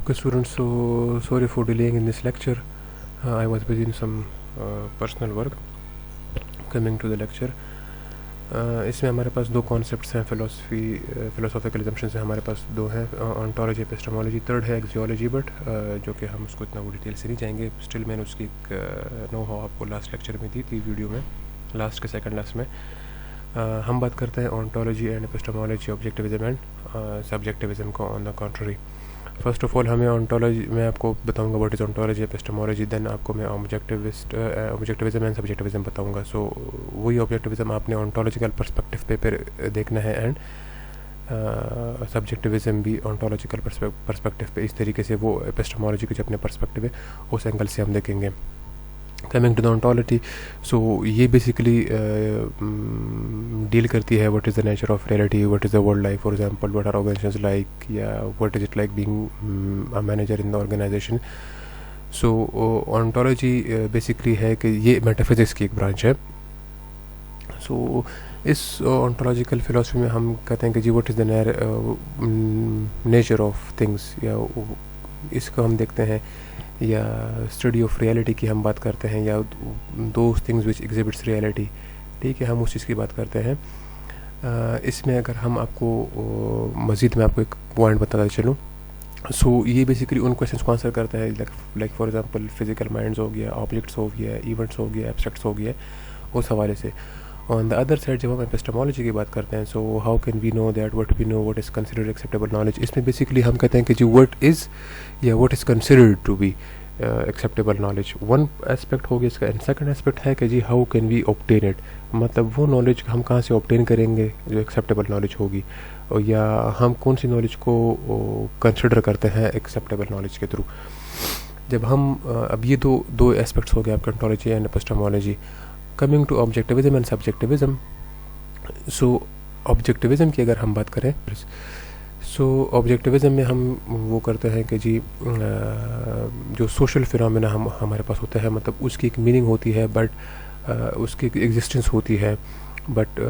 Okay students, so sorry for delaying in this lecture. I was busy in some personal work. Coming to the lecture, इसमें हमारे पास दो concepts हैं, philosophical assumptions हैं हमारे पास दो हैं, ऑन्टोलॉजी एपिस्टेमोलॉजी, थर्ड है एक्जियोलॉजी, बट जो कि हम उसको इतना वो डिटेल से नहीं जाएंगे. स्टिल मैंने उसकी एक नो हाउ आपको लास्ट लेक्चर में दी थी वीडियो में, लास्ट के सेकंड लास्ट में. हम बात करते हैं ontology and epistemology, objectivism and subjectivism को. On the contrary, first of all हमें ऑन्टोलॉजी, मैं आपको बताऊंगा what is ontology epistemology, then आपको मैं ऑब्जेक्टिविज्म एंड सब्जेक्टिविज्म बताऊंगा. सो वही ऑब्जेक्टिविज्म आपने ऑन्टोलॉजिकल पर्सपेक्टिव पे पर देखना है, एंड सब्जेक्टिविज्म भी ऑन्टोलॉजिकल पर्सपेक्टिव पे. इस तरीके से वो एपिस्टेमोलॉजी के जो अपने पर्सपेक्टिव है उस एंगल से हम देखेंगे. Coming to the ontology, so ये बेसिकली डील करती है what is the nature of reality, what is the world like, for example what are organisations like, या what is it like being a manager in the organisation. So ontology basically है कि ये metaphysics की एक branch है. सो इस ontological philosophy में हम कहते हैं कि जी what is the nature of things, या इसको हम देखते हैं, या स्टडी ऑफ रियलिटी की हम बात करते हैं, या those things which exhibits reality. ठीक है, हम उस चीज़ की बात करते हैं. इसमें अगर हम आपको मज़ीद मैं आपको एक पॉइंट बताता चलूँ, सो ये बेसिकली उन क्वेश्चंस को आंसर करता है, like for example physical minds हो गया, ऑब्जेक्ट्स हो गया, इवेंट्स हो गया, एब्स्ट्रैक्ट्स हो गया, उस हवाले से. ऑन द अदर साइड जब हम एपिस्टेमोलॉजी की बात करते हैं, so how can we know that what we know what is considered acceptable knowledge. इसमें बेसिकली हम कहते हैं कि जी व्हाट इज़ या what is considered to be acceptable knowledge. One aspect हो गया इसका, एंड सेकंड एस्पेक्ट है कि जी how can we obtain it, मतलब वो नॉलेज हम कहाँ से ऑब्टेन करेंगे जो एक्सेप्टेबल नॉलेज होगी, या हम कौन सी नॉलेज को कंसिडर करते हैं एक्सेप्टेबल नॉलेज के थ्रू. जब हम अब ये दो एस्पेक्ट्स हो गए आपके ontology and epistemology. Coming to objectivism and subjectivism, so objectivism की अगर हम बात करें, सो ऑब्जेक्टिविज्म में हम वो करते हैं कि जी जो सोशल फिनोमेना हमारे पास होता है, मतलब उसकी एक मीनिंग होती है, बट उसकी एक एग्जिस्टेंस होती है, but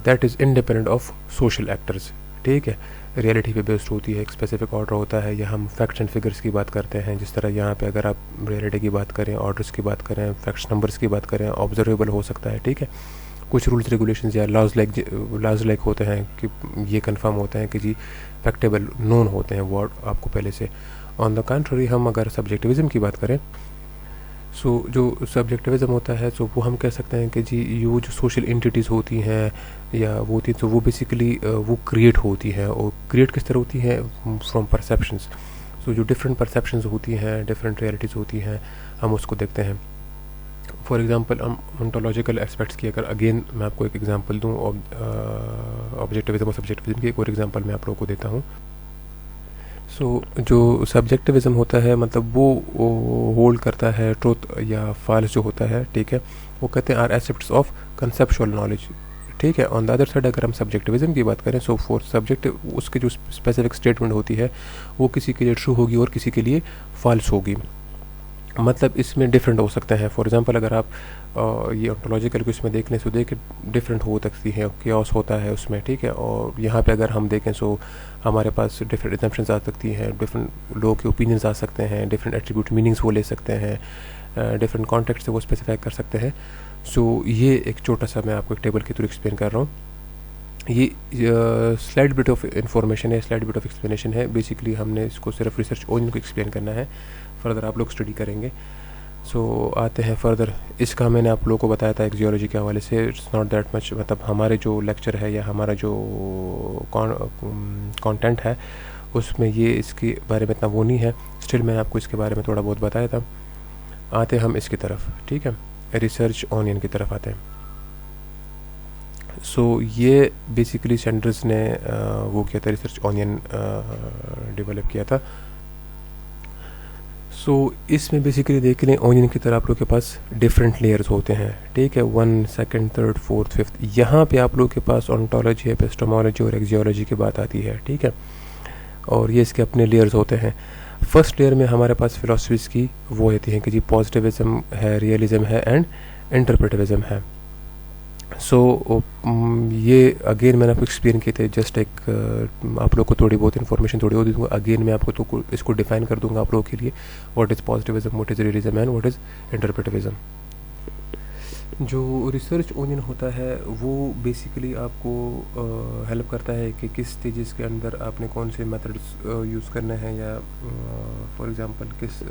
that is independent of social actors. ठीक है, रियलिटी पे बेस्ड होती है, एक स्पेसिफिक ऑर्डर होता है, या हम फैक्ट्स एंड फिगर्स की बात करते हैं. जिस तरह यहाँ पे अगर आप रियलिटी की बात करें, ऑर्डर्स की बात करें, फैक्ट्स नंबर्स की बात करें, ऑब्जर्वेबल हो सकता है. ठीक है, कुछ रूल्स रेगुलेशंस या लॉज लाइक होते हैं कि ये कंफर्म होते हैं कि जी फैक्टेबल नोन होते हैं वर्ड आपको पहले से. ऑन द कंट्री हम अगर सब्जेक्टिविज्म की बात करें, सो जो सब्जेक्टिविज्म होता है, सो वो हम कह सकते हैं कि जी ये जो सोशल एंटिटीज़ होती हैं या वो होती हैं, तो वो बेसिकली वो क्रिएट होती हैं, और क्रिएट किस तरह होती हैं, फ्रॉम परसेप्शंस. सो जो डिफरेंट परसेप्शंस होती हैं, डिफरेंट रियलिटीज़ होती हैं, हम उसको देखते हैं. फॉर एग्जांपल हम ऑन्टोलॉजिकल एस्पेक्ट्स की अगर अगेन मैं आपको एक एग्जांपल दूँ, ऑब्जेक्टिविज्म और सब्जेक्टिविज्म की एक और एग्जांपल मैं आप लोगों को देता हूँ. सो जो सब्जेक्टिविज्म होता है, मतलब वो होल्ड करता है ट्रुथ या फॉल्स जो होता है. ठीक है, वो कहते हैं are aspects of conceptual knowledge. ठीक है, ऑन द अदर साइड अगर हम सब्जेक्टिविज्म की बात करें, सो फॉर सब्जेक्टिव उसकी जो स्पेसिफिक स्टेटमेंट होती है वो किसी के लिए ट्रू होगी और किसी के लिए फॉल्स होगी. मतलब इसमें डिफरेंट हो सकते हैं. फॉर एग्जांपल अगर आप ये ऑन्टोलॉजिकल को इसमें देख लें, सो देख डिफरेंट हो सकती है, क्योस होता है उसमें. ठीक है, और यहाँ पे अगर हम देखें, सो हमारे पास डिफरेंट एजम्पशंस आ सकती हैं, डिफरेंट लोगों के ओपिनियंस आ सकते हैं, डिफरेंट एट्रीब्यूट मीनिंग्स वो ले सकते हैं, डिफरेंट कॉन्टेक्स्ट से वो स्पेसिफाई कर सकते हैं. सो ये एक छोटा सा मैं आपको एक टेबल के थ्रू एक्सप्लेन कर रहा हूँ. ये स्लाइड बिट ऑफ इंफॉर्मेशन है, स्लाइड बिट ऑफ एक्सप्लेनेशन है. बेसिकली हमने इसको सिर्फ रिसर्च ओन को एक्सप्लेन करना है, फर्दर आप लोग स्टडी करेंगे. सो आते हैं फर्दर. इसका मैंने आप लोगों को बताया था एक्जियोलॉजी के हवाले से. इट्स नॉट दैट मच, मतलब हमारे जो लेक्चर है या हमारा जो कंटेंट है उसमें ये इसके बारे में इतना वो नहीं है. स्टिल मैंने आपको इसके बारे में थोड़ा बहुत बताया था. आते हम इसकी तरफ. ठीक है, रिसर्च ऑनियन की तरफ आते हैं. सो ये बेसिकली सेंडर्स ने वो किया था, रिसर्च ऑनियन डेवलप किया था. सो इसमें बेसिकली देख लें, ऑनियन की तरह आप लोग के पास डिफरेंट लेयर्स होते हैं. ठीक है, 1, 2, 3, 4, 5. यहाँ पे आप लोग के पास ऑन्टोलॉजी, एपिस्टेमोलॉजी और एक्जियोलॉजी की बात आती है. ठीक है, और ये इसके अपने लेयर्स होते हैं. फर्स्ट लेयर में हमारे पास फिलोसफीज़ की वो होती हैं कि जी पॉजिटिविज्म है, रियलिज्म है, एंड इंटरप्रेटिविज्म है. सो ये अगेन मैंने आपको एक्सप्लेन किए थे, जस्ट एक आप लोग को थोड़ी बहुत इन्फॉर्मेशन थोड़ी बहुत दूँगा। अगेन मैं आपको तो इसको डिफाइन कर दूंगा आप लोगों के लिए, what is positivism, what is realism and what is interpretivism. जो रिसर्च ओनियन होता है वो बेसिकली आपको हेल्प करता है कि किस स्टेजेस के अंदर आपने कौन से मेथड्स यूज़ करने हैं, या फॉर एग्जांपल किस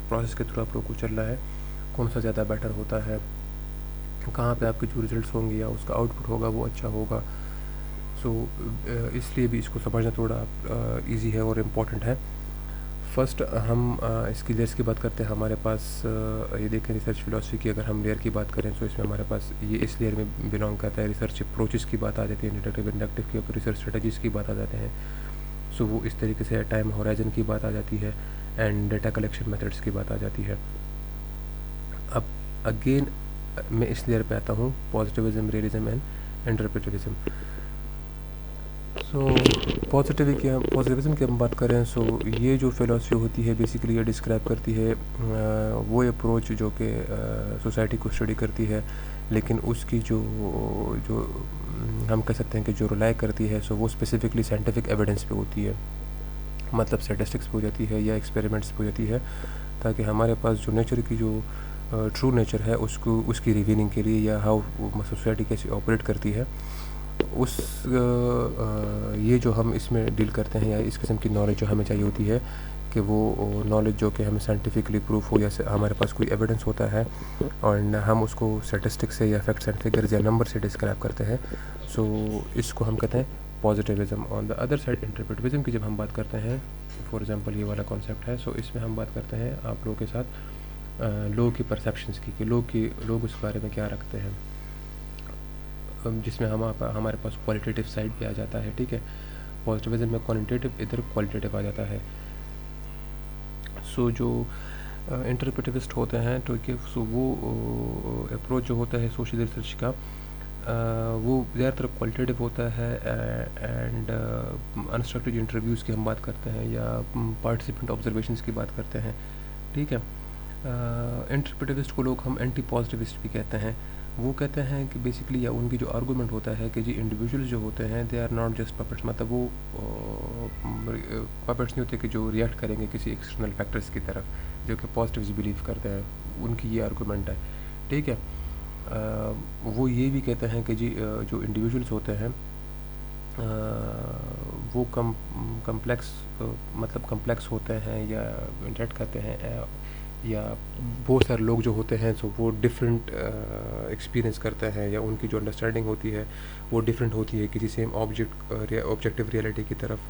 प्रोसेस के थ्रू आप लोग को चलना है, कौन सा ज़्यादा बेटर होता है, कहाँ पे आपके जो रिजल्ट्स होंगे या उसका आउटपुट होगा वो अच्छा होगा। सो इसलिए भी इसको समझना थोड़ा इजी है और इम्पॉर्टेंट है। फर्स्ट हम इसकी लेयर्स की बात करते हैं। हमारे पास ये देखें रिसर्च फिलॉसफी की अगर हम लेयर की बात करें तो इसमें हमारे पास ये इस लेयर में बिलोंग करता है। रिसर्च अप्रोचेस की बात आ जाती है, डिडक्टिव इंडक्टिव की ऊपर रिसर्च स्ट्रेटजीज़ की बात आ जाते हैं। सो वो इस तरीके से टाइम होराइजन की बात आ जाती है एंड डेटा कलेक्शन मेथड्स की बात आ जाती है। अब अगेन मैं इस लेयर पे आता हूँ, positivism, realism and interpretivism. So positivism की हम बात करें, सो ये जो फिलॉसफी होती है बेसिकली ये डिस्क्राइब करती है वो अप्रोच जो कि सोसाइटी को स्टडी करती है, लेकिन उसकी जो जो हम कह सकते हैं कि जो रिलाई करती है, सो वो स्पेसिफिकली साइंटिफिक एविडेंस पे होती है, मतलब स्टैटिस्टिक्स पे हो जाती है या एक्सपेरिमेंट्स पे हो जाती है, ताकि हमारे पास जो नेचर की जो ट्रू नेचर है उसकी रिवीलिंग के लिए, या हाउ सोसाइटी कैसे ऑपरेट करती है उस ये जो हम इसमें डील करते हैं, या इस किस्म की नॉलेज जो हमें चाहिए होती है कि वो नॉलेज जो कि हमें साइंटिफिकली प्रूफ हो, या हमारे पास कोई एविडेंस होता है और हम उसको स्टैटिस्टिक्स से या फैक्ट्स एंड फिगर्स या नंबर से डिस्क्राइब करते हैं। सो इसको हम कहते हैं positivism. On the other side interpretivism की जब हम बात करते हैं, फॉर एग्जांपल ये वाला कॉन्सेप्ट है, सो इसमें हम बात करते हैं आप लोगों के साथ लोगों की परसेप्शंस की, कि लोग उस बारे में क्या रखते हैं, जिसमें हमारे पास क्वालिटेटिव साइड पे आ जाता है। ठीक है, पॉजिटिविज्म में क्वालिटेटिव, इधर क्वालिटेटिव आ जाता है। सो जो इंटरप्रेटिविस्ट होते हैं तो सो वो अप्रोच जो होता है सोशल रिसर्च का वो ज़्यादातर क्वालिटेटिव होता है एंड अनस्ट्रक्चर्ड इंटरव्यूज़ की हम बात करते हैं या पार्टिसिपेंट ऑब्जर्वेशंस की बात करते हैं। ठीक है, इंटरप्रेटिविस्ट को लोग हम एंटी पॉजिटिविस्ट भी कहते हैं। वो कहते हैं कि बेसिकली, या उनकी जो आर्गूमेंट होता है कि जी इंडिविजुअल्स जो होते हैं they are not just puppets, मतलब वो पपेट्स नहीं होते कि जो रिएक्ट करेंगे किसी एक्सटर्नल फैक्टर्स की तरफ, जो कि पॉजिटिव्स बिलीव करते हैं, उनकी ये आर्गूमेंट है। ठीक है, वो ये भी कहते हैं कि जी जो इंडिविजुअल्स होते हैं वो कम्प्लेक्स मतलब कम्प्लेक्स होते हैं या इंटरेक्ट करते हैं, या बहुत सारे लोग जो होते हैं सो वो डिफरेंट एक्सपीरियंस करते हैं, या उनकी जो अंडरस्टैंडिंग होती है वो डिफरेंट होती है किसी सेम ऑब्जेक्टिव रियलिटी की तरफ।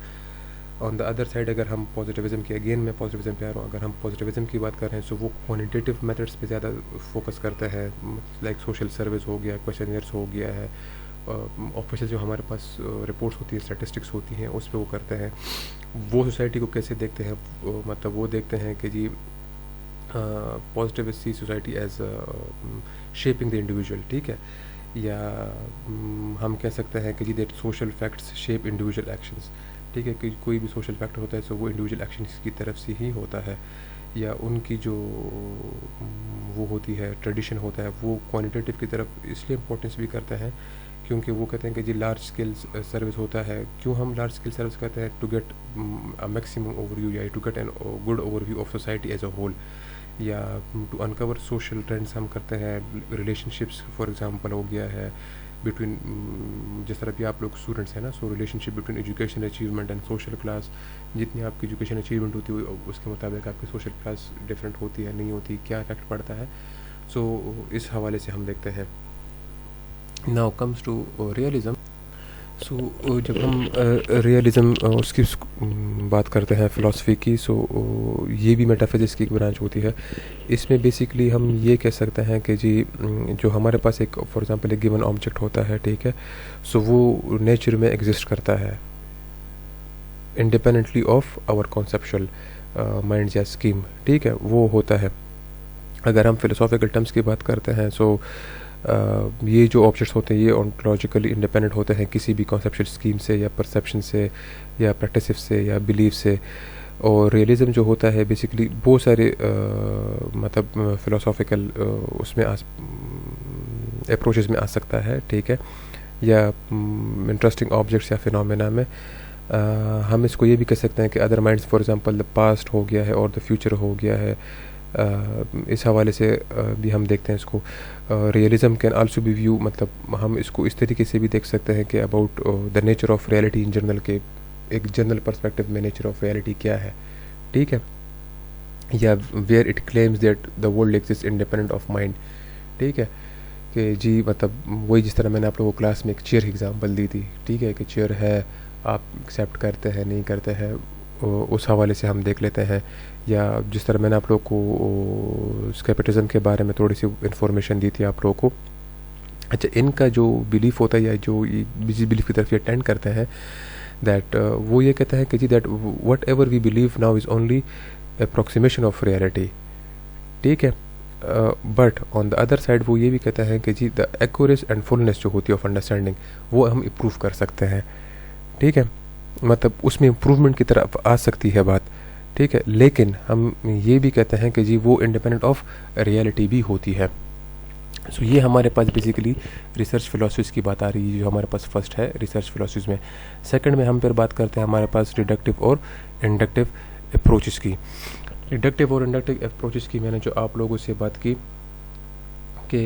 ऑन द अदर साइड अगर हम पॉजिटिविज्म की, अगेन मैं पॉजिटिविज्म पे आ रहा हूँ, अगर हम पॉजिटिविज्म की बात कर रहे हैं सो वो क्वान्टिटेटिव मेथड्स पे ज़्यादा फोकस करता है, लाइक सोशल सर्विस हो गया, क्वेश्चनियर्स हो गया है, ऑफिशियल जो हमारे पास रिपोर्ट्स होती है, स्टैटिस्टिक्स होती हैं, उस पर वो करते हैं। वो सोसाइटी को कैसे देखते हैं, मतलब वो देखते हैं कि जी positivist see society as shaping the individual. ठीक है, या हम कह सकते हैं कि जी that social facts shape individual actions. ठीक है, कि कोई भी सोशल फैक्टर होता है सो वो इंडिविजुअल एक्शंस की तरफ से ही होता है, या उनकी जो वो होती है ट्रेडिशन होता है वो क्वान्टिटेटिव की तरफ इसलिए इम्पोर्टेंस भी करता है क्योंकि वो कहते हैं कि जी लार्ज स्केल सर्विस होता है। क्यों हम लार्ज स्केल सर्विस कहते हैं? To get a maximum overview, या to get an good overview of society as a whole, या टू अनकवर सोशल ट्रेंड्स हम करते हैं। रिलेशनशिप्स फॉर एग्जांपल हो गया है बिटवीन, जिस तरह भी आप लोग स्टूडेंट्स हैं ना, so relationship between education achievement and social class. जितनी आपकी एजुकेशन अचीवमेंट होती है उसके मुताबिक आपकी सोशल क्लास डिफरेंट होती है, नहीं होती, क्या इफेक्ट पड़ता है। सो इस हवाले से हम देखते हैं। Now comes to realism. So जब हम रियलिज़म उसकी बात करते हैं फ़िलासफ़ी की, सो ये भी मेटाफिज़िक्स की एक ब्रांच होती है। इसमें बेसिकली हम ये कह सकते हैं कि जी जो हमारे पास एक फॉर एग्जांपल एक गिवन ऑब्जेक्ट होता है, ठीक है, सो वो नेचर में एग्जिस्ट करता है independently of our conceptual mind या स्कीम। ठीक है, वो होता है। अगर हम फ़िलोसॉफिकल टर्म्स की बात करते हैं, सो ये जो ऑब्जेक्ट्स होते हैं ये ऑन्टोलॉजिकली इंडिपेंडेंट होते हैं किसी भी कॉन्सेप्चुअल स्कीम से, या परसेप्शन से, या प्रैक्टिस से, या बिलीफ से। और रियलिज़म जो होता है बेसिकली बहुत सारे मतलब फ़िलोसॉफिकल उसमें अप्रोचेस में आ सकता है, ठीक है, या इंटरेस्टिंग ऑब्जेक्ट्स या फिनोमेना में। हम इसको ये भी कह सकते हैं कि other minds, for example the past हो गया है और द फ्यूचर हो गया है। इस हवाले से भी हम देखते हैं इसको। Realism can also be view, मतलब हम इसको इस तरीके से भी देख सकते हैं कि about the nature of reality in general, के एक जनरल पर्सपेक्टिव में नेचर ऑफ रियलिटी क्या है, ठीक है, या where it claims that the world exist independent of mind, ठीक है, कि जी मतलब वही जिस तरह मैंने आप लोगों को क्लास में एक चेयर की एग्जांपल दी थी, ठीक है, कि चेयर है, आप एक्सेप्ट करते हैं नहीं करते हैं, उस हवाले से हम देख लेते हैं। या जिस तरह मैंने आप लोग को स्केपिटिज्म के बारे में थोड़ी सी इन्फॉर्मेशन दी थी आप लोगों को। अच्छा, इनका जो बिलीफ होता है या जो जिस बिलीफ की तरफ ये अटेंड करते हैं, दैट वो ये कहता है कि जी that whatever we believe now is only approximation of reality, ठीक है। But on the other side वो ये भी कहता है कि जी द एक्यूरेस एंड फुलनेस जो होती है ऑफ अंडरस्टैंडिंग, वो हम इम्प्रूव कर सकते हैं, ठीक है, मतलब उसमें इम्प्रूवमेंट की तरफ आ सकती है बात, ठीक है। लेकिन हम ये भी कहते हैं कि जी वो इंडिपेंडेंट ऑफ रियलिटी भी होती है। सो ये हमारे पास बेसिकली रिसर्च फिलोसफीज़ की बात आ रही है, जो हमारे पास फर्स्ट है रिसर्च फिलोसफीज़ में। सेकंड में हम फिर बात करते हैं हमारे पास डिडक्टिव और इंडक्टिव अप्रोचेस की। डिडक्टिव और इंडक्टिव अप्रोचेस की मैंने जो आप लोगों से बात की कि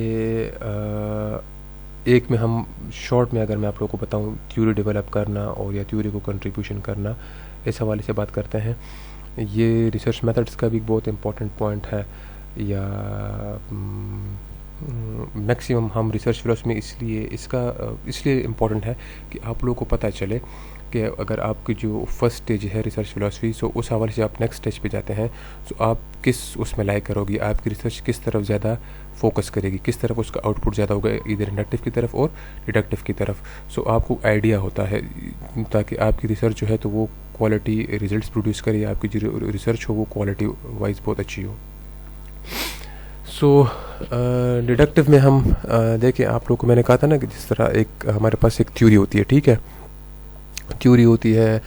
एक में हम शॉर्ट में अगर मैं आप लोगों को बताऊं, थ्योरी डेवलप करना और या थ्योरी को कंट्रीब्यूशन करना, इस हवाले से बात करते हैं। ये रिसर्च मेथड्स का भी बहुत इंपॉर्टेंट पॉइंट है, या मैक्सिमम हम रिसर्च फिलोसफी में इसलिए इम्पॉर्टेंट है कि आप लोगों को पता चले कि अगर आपकी जो फर्स्ट स्टेज है रिसर्च फिलोसफी, सो उस हवाले से आप नेक्स्ट स्टेज पे जाते हैं, सो आप किस उसमें लाइक करोगी, आपकी रिसर्च किस तरफ ज़्यादा फोकस करेगी, किस तरफ उसका आउटपुट ज़्यादा होगा, इधर इंडक्टिव की तरफ और डिडक्टिव की तरफ। सो आपको आइडिया होता है ताकि आपकी रिसर्च जो है तो वो क्वालिटी रिजल्ट्स प्रोड्यूस करे, या आपकी जो रिसर्च हो वो क्वालिटी वाइज बहुत अच्छी हो। सो डिडक्टिव में हम देखें, आप लोगों को मैंने कहा था ना कि जिस तरह एक हमारे पास एक थ्योरी होती है, ठीक है, थ्योरी होती है,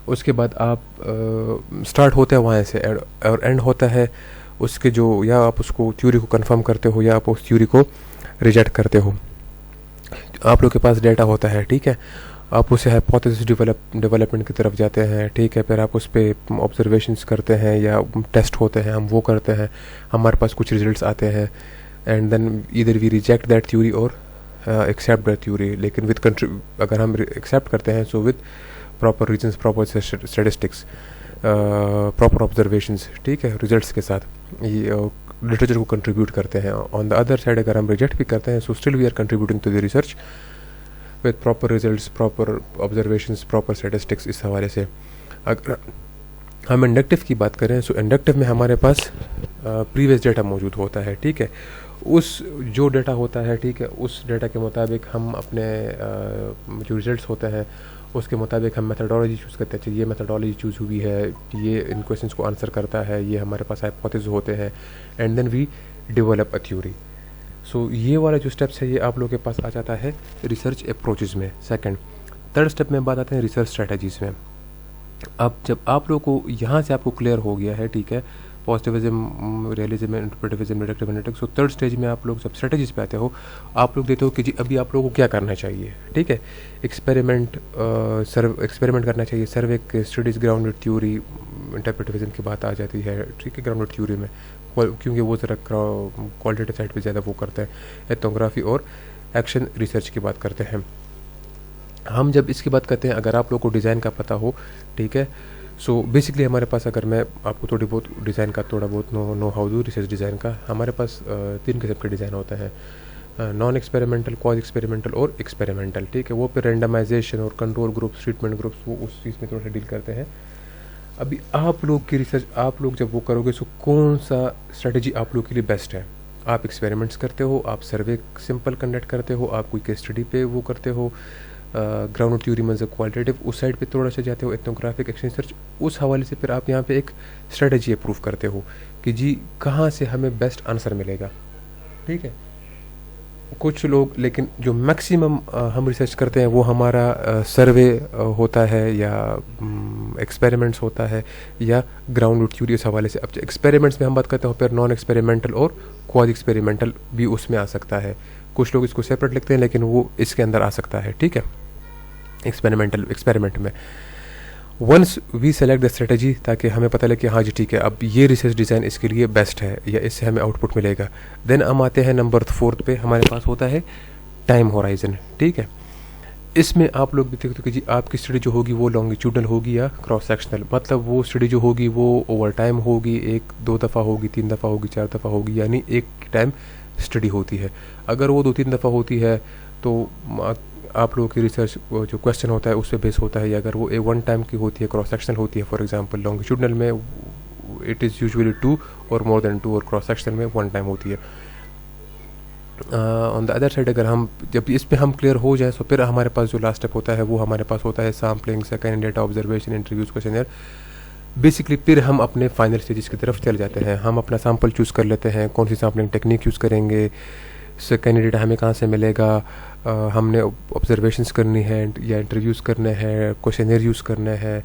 उसके बाद आप स्टार्ट होते हैं वहाँ से और एंड होता है उसके जो, या आप उसको थ्योरी को कंफर्म करते हो या आप उस थ्योरी को रिजेक्ट करते हो। आप लोग के पास डेटा होता है, ठीक है, आप उसे हाइपोथेसिस डेवलपमेंट की तरफ जाते हैं, ठीक है, फिर आप उस पर ऑब्जर्वेशंस करते हैं या टेस्ट होते हैं, हम वो करते हैं, हमारे पास कुछ रिजल्ट्स आते हैं, and then either we reject that theory और एक्सेप्ट दैट थ्योरी। लेकिन विद अगर हम एक्सेप्ट करते हैं so with proper reasons, proper statistics, proper observations, ठीक है, रिजल्ट्स के साथ ये लिटरेचर को कंट्रीब्यूट करते हैं। ऑन द अदर साइड अगर हम रिजेक्ट भी करते हैं, so still we are contributing to the research with proper results, proper observations, proper statistics. इस हवाले से अगर हम इंडक्टिव की बात करें, सो इंडक्टिव में हमारे पास प्रीवियस डेटा मौजूद होता है, ठीक है, उस जो डेटा होता है, ठीक है, उस डेटा के मुताबिक हम अपने जो रिजल्ट्स होते हैं उसके मुताबिक हम मेथडोलॉजी चूज़ करते हैं। ये मेथडोलॉजी चूज़ हुई है, ये इन क्वेश्चंस को आंसर करता है, ये हमारे पास हाइपोथेसिस होते हैं, and then we develop a theory. So ये वाला जो स्टेप्स है ये आप लोगों के पास आ जाता है रिसर्च अप्रोचेस में। सेकंड, थर्ड स्टेप में बात आते हैं रिसर्च स्ट्रेटजीज़ में। अब जब आप लोगों को यहाँ से आपको क्लियर हो गया है, ठीक है, positivism, realism, interpretivism, deductive, inductive, so third stage में आप लोग जब स्ट्रेटजीज पे आते हो, आप लोग देते हो कि जी अभी आप लोगों को क्या करना चाहिए, ठीक है, एक्सपेरिमेंट करना चाहिए, सर्वे स्टडीज़, ग्राउंडेड थ्योरी, इंटरप्रेटिविज्म की बात आ जाती है, ठीक है, ग्राउंडेड थ्योरी में, क्योंकि वो ज़रा क्वालिटेटिव साइड पे ज़्यादा वो करते हैं। एथनोग्राफी और एक्शन रिसर्च की बात करते हैं। हम जब इसकी बात करते हैं, अगर आप लोग को डिज़ाइन का पता हो, ठीक है, सो बेसिकली हमारे पास, अगर मैं आपको थोड़ी बहुत डिज़ाइन का थोड़ा बहुत नो हाउ दूँ रिसर्च डिज़ाइन का, हमारे पास 3 किस्म के डिज़ाइन होते हैं, नॉन एक्सपेरिमेंटल, क्वाज एक्सपेरिमेंटल और एक्सपेरिमेंटल, ठीक है। वो फिर रेंडमाइजेशन और कंट्रोल ग्रुप्स, ट्रीटमेंट ग्रुप्स, वो उस चीज़ में थोड़ा सा डील करते हैं। अभी आप लोग की रिसर्च, आप लोग जब वो करोगे, सो कौन सा स्ट्रेटजी आप लोग के लिए बेस्ट है? आप एक्सपेरिमेंट्स करते हो, आप सर्वे सिंपल कंडक्ट करते हो, आप कोई केस स्टडी पे वो करते हो, ग्राउंड थ्योरी में क्वालिटेटिव उस साइड पे थोड़ा सा जाते हो, एथनोग्राफिक, एक्शन रिसर्च, उस हवाले से फिर आप यहाँ पे एक स्ट्रेटजी अप्रूव करते हो कि जी कहाँ से हमें बेस्ट आंसर मिलेगा, ठीक है। कुछ लोग, लेकिन जो मैक्सिमम हम रिसर्च करते हैं वो हमारा सर्वे होता है या एक्सपेरिमेंट्स होता है या ग्राउंड थ्योरी, इस हवाले से। अब एक्सपेरिमेंट्स में हम बात करते हैं, फिर नॉन एक्सपेरिमेंटल और क्वाज एक्सपेरिमेंटल भी उसमें आ सकता है। कुछ लोग इसको सेपरेट लिखते हैं, लेकिन वो इसके अंदर आ सकता है, ठीक है, एक्सपेरिमेंट में। Once we select the strategy, ताकि हमें पता लगे कि हाँ जी ठीक है, अब ये रिसर्च डिज़ाइन इसके लिए बेस्ट है या इससे हमें आउटपुट मिलेगा। देन हम आते हैं नंबर 4 पे, हमारे पास होता है टाइम होराइजन, ठीक है। इसमें आप लोग देखते हो कि जी आपकी स्टडी जो होगी वो लॉन्गिट्यूडनल होगी या क्रॉस सेक्शनल, मतलब वो स्टडी जो होगी वो ओवर टाइम होगी, 1-2 दफ़ा होगी, 3 दफ़ा होगी, 4 दफ़ा होगी, यानी एक टाइम स्टडी होती है। अगर वो 2-3 दफ़ा होती है तो आप लोगों की रिसर्च जो क्वेश्चन होता है उस पर बेस होता है, या अगर वो 1 टाइम की होती है, क्रॉस सेक्शनल होती है, फॉर एग्जांपल लॉन्गिट्यूडनल में इट इज़ यूजुअली 2 और मोर देन 2, और क्रॉस सेक्शनल में 1 टाइम होती है। ऑन द अदर साइड अगर हम जब इस पे हम क्लियर हो जाए तो फिर हमारे पास जो लास्ट स्टेप होता है वो हमारे पास होता है sampling, second data observation, interviews, questionnaire. Basically फिर हम अपने फाइनल स्टेजेस की तरफ चले जाते हैं। हम अपना सैम्पल चूज़ कर लेते हैं, कौन सी सैम्पलिंग टेक्निक यूज़ करेंगे, सेकेंड डेटा हमें कहाँ से मिलेगा, हमने ऑब्जर्वेशंस करनी है या इंटरव्यूज़ करने हैं, क्वेश्चनर यूज़ करने हैं,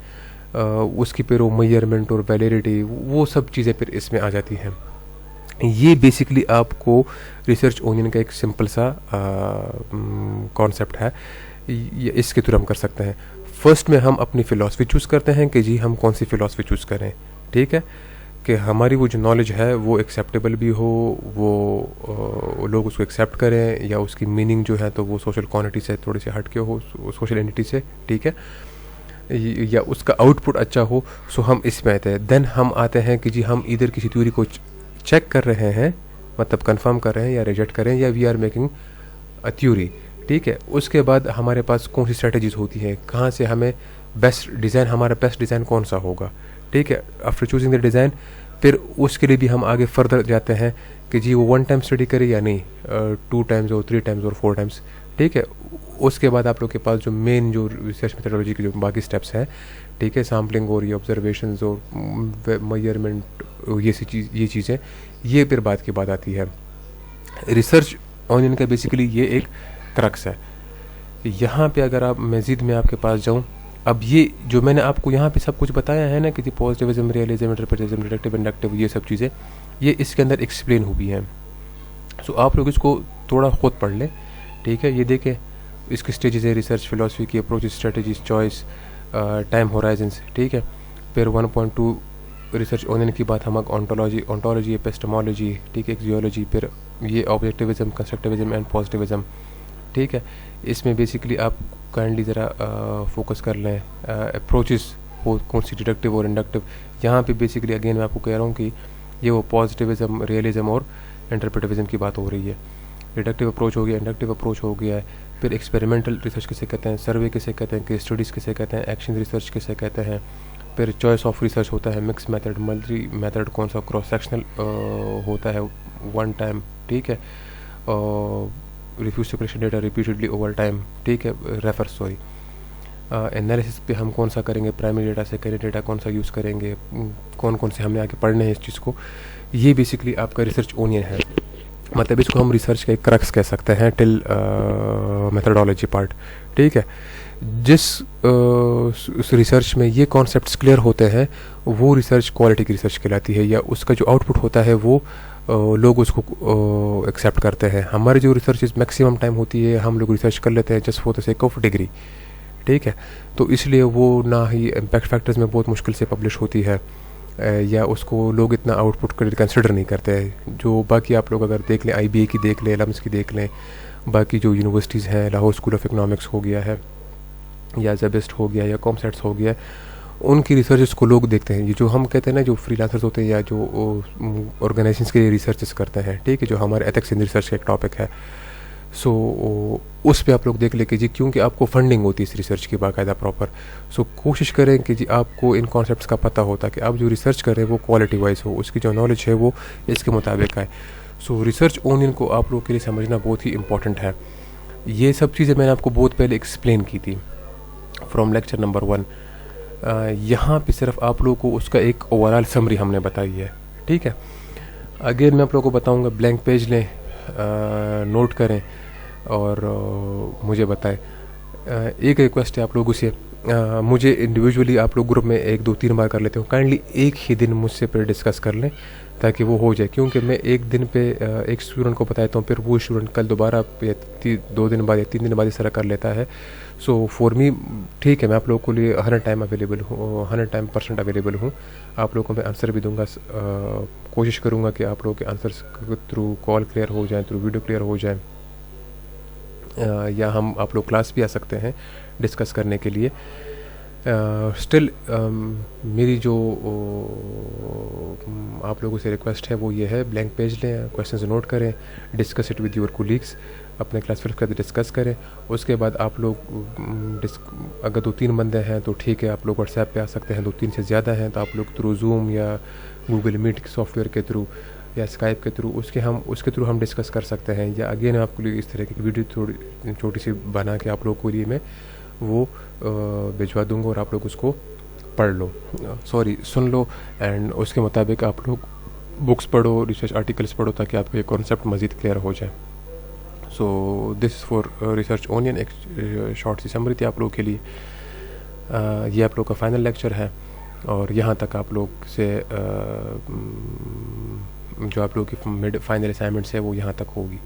उसकी फिर वो मेजरमेंट और वैलिडिटी, वो सब चीज़ें फिर इसमें आ जाती हैं। ये बेसिकली आपको रिसर्च ओनियन का एक सिंपल सा कॉन्सेप्ट है, इसके थ्रू हम कर सकते हैं। फर्स्ट में हम अपनी फ़िलॉसफी चूज़ करते हैं कि जी हम कौन सी फ़िलॉसफी चूज़ करें, ठीक है, कि हमारी वो जो नॉलेज है वो एक्सेप्टेबल भी हो, वो लोग उसको एक्सेप्ट करें, या उसकी मीनिंग जो है तो वो सोशल क्वांटिटी से थोड़ी सी हट के हो, सोशल एंटिटी से, ठीक है, या उसका आउटपुट अच्छा हो। सो हम इसमें आते हैं। देन हम आते हैं कि जी हम इधर किसी थ्योरी को चेक कर रहे हैं, मतलब कंफर्म कर रहे हैं या रिजेक्ट करें, या we are making a theory, ठीक है। उसके बाद हमारे पास कौन सी स्ट्रेटजीज होती हैं, कहाँ से हमें बेस्ट डिज़ाइन, हमारा बेस्ट डिज़ाइन कौन सा होगा, ठीक है। आफ्टर चूजिंग द डिज़ाइन फिर उसके लिए भी हम आगे फर्दर जाते हैं कि जी वो 1 टाइम स्टडी करे या नहीं, 2 टाइम्स और 3 टाइम्स और 4 टाइम्स, ठीक है। उसके बाद आप लोग के पास जो मेन जो रिसर्च मेथोडोलॉजी के जो बाकी स्टेप्स हैं, ठीक है, सैम्पलिंग और ये ऑब्जर्वेशंस और मेजरमेंट, ये चीज़ें ये फिर बाद की बात आती है। रिसर्च ओनियन का बेसिकली ये एक क्रक्स है। यहाँ पे अगर आप मज़ीद में आपके पास जाऊँ, अब ये जो मैंने आपको यहाँ पे सब कुछ बताया है ना कि पॉजिटिविज्म, रियलिज्म, इंटरप्रेटिज्म, डिडक्टिव, इंडक्टिव, ये सब चीज़ें ये इसके अंदर एक्सप्लेन हुई हैं। सो आप लोग इसको थोड़ा खुद पढ़ लें, ठीक है। ये देखें इसकी स्टेजेस है, रिसर्च फिलॉसफी की approach, strategies, choice, time Horizons, ठीक है। फिर 1.2 रिसर्च ओनियन की बात हम ऑन्टोलॉजी, एपिस्टेमोलॉजी, ठीक है, जियोलॉजी, फिर ये ऑब्जेक्टिविज्म, कंस्ट्रक्टिविज्म एंड पॉजिटिविज्म, ठीक है। इसमें बेसिकली आप काइंडली ज़रा फोकस कर लें अप्रोचेस हो कौन सी, डिडक्टिव और इंडक्टिव। यहाँ पे बेसिकली अगेन मैं आपको कह रहा हूँ कि ये वो पॉजिटिविज्म, रियलिज्म और इंटरप्रेटिविज्म की बात हो रही है। डिडक्टिव अप्रोच हो गया, इंडक्टिव अप्रोच हो गया है, फिर एक्सपेरिमेंटल रिसर्च किसे कहते हैं, सर्वे किसे कहते हैं, केस स्टडीज़ किसे कहते हैं, एक्शन रिसर्च किसे कहते हैं, फिर चॉइस ऑफ रिसर्च होता है, मिक्स मेथड, मल्टी मेथड कौन सा, क्रॉस सेक्शनल होता है 1 टाइम, ठीक है, refuse to collection data repeatedly over time, ठीक है, एनालिसिस पे हम कौन सा करेंगे, प्राइमरी डेटा, सेकेंडरी डेटा कौन सा यूज़ करेंगे, कौन कौन से हमें आगे पढ़ने हैं इस चीज़ को। ये बेसिकली आपका रिसर्च ओनियन है, मतलब इसको हम रिसर्च का एक क्रक्स कह सकते हैं टिल मेथडोलॉजी पार्ट, ठीक है। जिस रिसर्च में ये कॉन्सेप्ट्स क्लियर होते हैं वो रिसर्च क्वालिटी की रिसर्च कहलाती है, या उसका जो आउटपुट होता है वो लोग उसको एक्सेप्ट करते हैं। हमारी जो रिसर्च इस मैक्सिमम टाइम होती है, हम लोग रिसर्च कर लेते हैं just for the sake of degree, ठीक है, तो इसलिए वो ना ही इम्पैक्ट फैक्टर्स में बहुत मुश्किल से पब्लिश होती है, या उसको लोग इतना आउटपुट कंसिडर नहीं करते हैं। जो बाकी आप लोग अगर देख लें, IBA की देख लें, लम्स की देख लें, बाकी जो यूनिवर्सिटीज़ हैं, लाहौर स्कूल ऑफ इकनॉमिक्स हो गया है, या ज़ेबेस्ट हो गया, या कॉमसेट्स हो गया, उनकी रिसर्चेस को लोग देखते हैं। ये जो हम कहते हैं ना, जो फ्रीलांसर्स होते हैं या जो ऑर्गेनाइजेशंस के लिए रिसर्चेस करते हैं, ठीक है, जो हमारे एथिक्स इन रिसर्च का एक टॉपिक है, सो उस पे आप लोग देख ले कि जी क्योंकि आपको फंडिंग होती है इस रिसर्च की बाकायदा प्रॉपर। सो कोशिश करें कि जी आपको इन कॉन्सेप्ट्स का पता होता कि आप जो रिसर्च कर रहे हैं वो क्वालिटी वाइज हो, उसकी जो नॉलेज है वो इसके मुताबिक है। सो रिसर्च ओनियन को आप लोग के लिए समझना बहुत ही इंपॉर्टेंट है। ये सब चीज़ें मैंने आपको बहुत पहले एक्सप्लेन की थी फ्रॉम लेक्चर नंबर 1। यहाँ पे सिर्फ आप लोगों को उसका एक ओवरऑल समरी हमने बताई है, ठीक है। अगेन मैं आप लोगों को बताऊँगा, ब्लैंक पेज लें, नोट करें और मुझे बताएं। एक रिक्वेस्ट है आप लोगों से मुझे इंडिविजुअली आप लोग ग्रुप में 1 2 3 बार कर लेते हो, काइंडली एक ही दिन मुझसे पर डिस्कस कर लें ताकि वो हो जाए, क्योंकि मैं एक दिन पे एक स्टूडेंट को बताता हूँ, फिर वो स्टूडेंट कल दोबारा या 2 दिन बाद या 3 दिन बाद इस तरह कर लेता है। सो फॉर मी ठीक है, मैं आप लोगों के लिए 100% अवेलेबल हूँ, 100% अवेलेबल हूँ। आप लोगों को मैं आंसर भी दूंगा, कोशिश करूँगा कि आप लोगों के आंसर्स थ्रू कॉल क्लियर हो जाए, थ्रू वीडियो क्लियर हो जाए, या हम आप लोग क्लास भी आ सकते हैं डिस्कस करने के लिए। स्टिल मेरी जो आप लोगों से रिक्वेस्ट है वो ये है, ब्लैंक पेज लें, क्वेश्चंस नोट करें, discuss it with your colleagues, अपने क्लास फ्रेंड्स के साथ डिस्कस करें। उसके बाद आप लोग अगर 2 3 बंदे हैं तो ठीक है, आप लोग व्हाट्सएप पे आ सकते हैं, 2 3 से ज़्यादा हैं तो आप लोग थ्रू जूम या गूगल मीट सॉफ्टवेयर के थ्रू या स्काइप के थ्रू उसके थ्रू हम डिस्कस कर सकते हैं। या अगेन आपके लिए इस तरह की वीडियो थोड़ी छोटी सी बना के आप लोगों के लिए मैं वो भिजवा दूंगा और आप लोग उसको पढ़ लो, सुन लो, एंड उसके मुताबिक आप लोग बुक्स पढ़ो, रिसर्च आर्टिकल्स पढ़ो, ताकि आपको ये कॉन्सेप्ट मज़ीद क्लियर हो जाए। So this for research onion, एक शॉर्ट सी समरी थी आप लोगों के लिए। ये आप लोग का फाइनल लेक्चर है और यहाँ तक आप लोग से जो आप लोग की फाइनल असाइनमेंट्स है वो यहाँ तक होगी।